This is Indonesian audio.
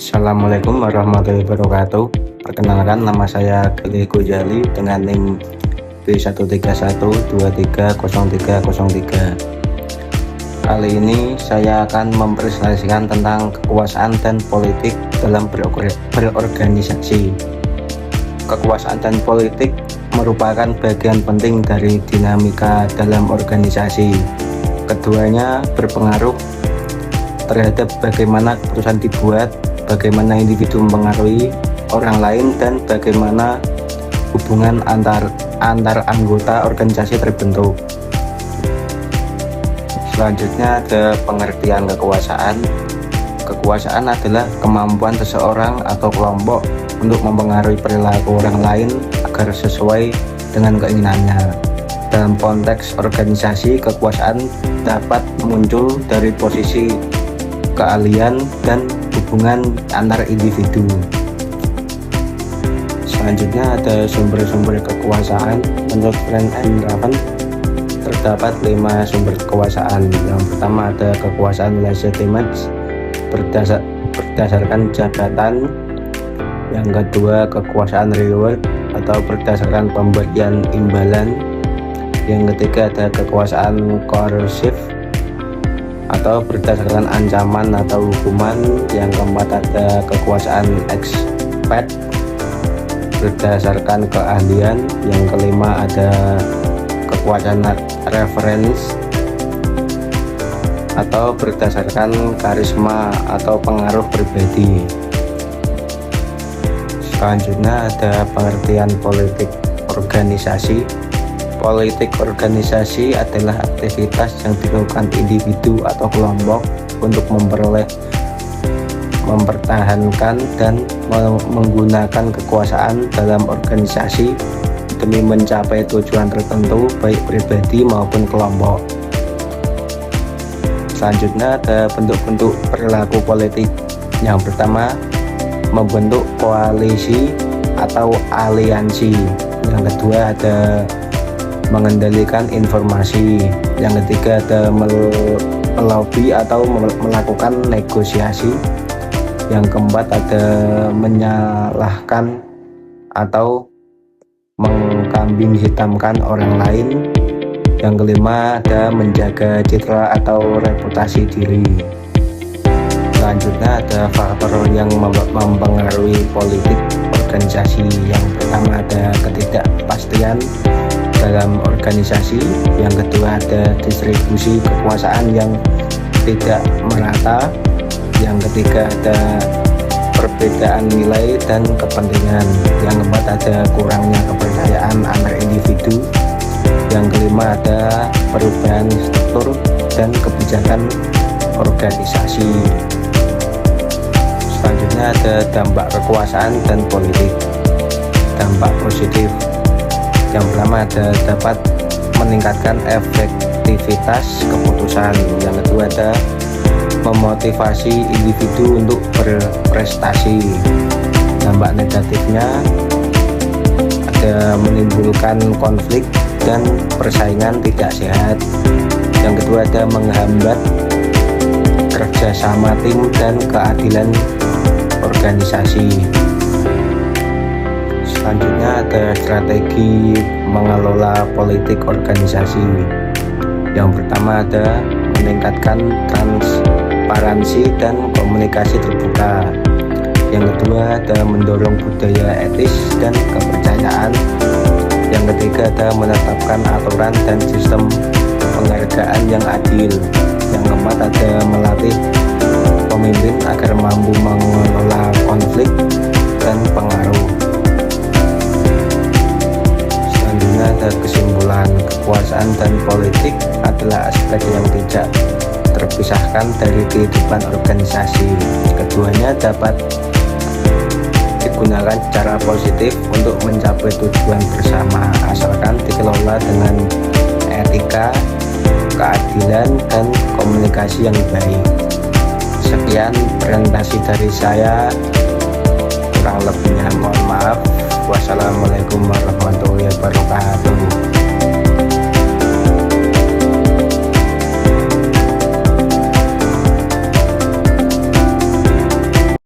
Assalamualaikum warahmatullahi wabarakatuh. Perkenalkan, nama saya Galih Gojali dengan NIM B13123030303. Kali ini saya akan mempresentasikan tentang kekuasaan dan politik dalam berorganisasi. Kekuasaan dan politik merupakan bagian penting dari dinamika dalam organisasi. Keduanya berpengaruh terhadap bagaimana keputusan dibuat, bagaimana individu mempengaruhi orang lain, dan bagaimana hubungan antar anggota organisasi terbentuk. Selanjutnya ada pengertian kekuasaan. Kekuasaan adalah kemampuan seseorang atau kelompok untuk mempengaruhi perilaku orang lain agar sesuai dengan keinginannya. Dalam konteks organisasi, kekuasaan dapat muncul dari posisi keahlian dan hubungan antar individu. Selanjutnya ada sumber-sumber kekuasaan. Menurut Frank and Raven, terdapat 5 sumber kekuasaan. Yang pertama ada kekuasaan legitimate berdasarkan jabatan. Yang kedua kekuasaan reward atau berdasarkan pemberian imbalan. Yang ketiga ada kekuasaan coercive atau berdasarkan ancaman atau hukuman. Yang keempat ada kekuasaan expert berdasarkan keahlian. Yang kelima ada kekuasaan reference atau berdasarkan karisma atau pengaruh pribadi. Selanjutnya ada pengertian politik organisasi. Politik organisasi adalah aktivitas yang dilakukan individu atau kelompok untuk mempertahankan dan menggunakan kekuasaan dalam organisasi demi mencapai tujuan tertentu, baik pribadi maupun kelompok. Selanjutnya ada bentuk-bentuk perilaku politik. Yang pertama, membentuk koalisi atau aliansi. Yang kedua ada mengendalikan informasi. Yang ketiga ada melobi atau melakukan negosiasi. Yang keempat ada menyalahkan atau mengkambing hitamkan orang lain. Yang kelima ada menjaga citra atau reputasi diri. Selanjutnya ada faktor yang mempengaruhi politik organisasi. Yang pertama ada ketidakpastian dalam organisasi. Yang kedua ada distribusi kekuasaan yang tidak merata. Yang ketiga ada perbedaan nilai dan kepentingan. Yang keempat ada kurangnya kepercayaan antar individu. Yang kelima ada perubahan struktur dan kebijakan organisasi. Selanjutnya ada dampak kekuasaan dan politik. Dampak positif. Yang pertama ada dapat meningkatkan efektivitas keputusan. Yang kedua ada memotivasi individu untuk berprestasi. Dampak negatifnya ada menimbulkan konflik dan persaingan tidak sehat. Yang kedua ada menghambat kerjasama tim dan keadilan organisasi. Selanjutnya ada strategi mengelola politik organisasi. Yang pertama ada meningkatkan transparansi dan komunikasi terbuka. Yang kedua ada mendorong budaya etis dan kepercayaan. Yang ketiga ada menetapkan aturan dan sistem penghargaan yang adil. Yang keempat ada melatih pemimpin agar mampu mengelola konflik dan pengaruh. Selanjutnya ada kesimpulan, kekuasaan dan politik adalah aspek yang tidak terpisahkan dari kehidupan organisasi. Keduanya dapat digunakan secara positif untuk mencapai tujuan bersama, asalkan dikelola dengan etika, keadilan, dan komunikasi yang baik. Sekian presentasi dari saya, kurang lebihnya mohon maaf. Wassalamualaikum warahmatullahi wabarakatuh.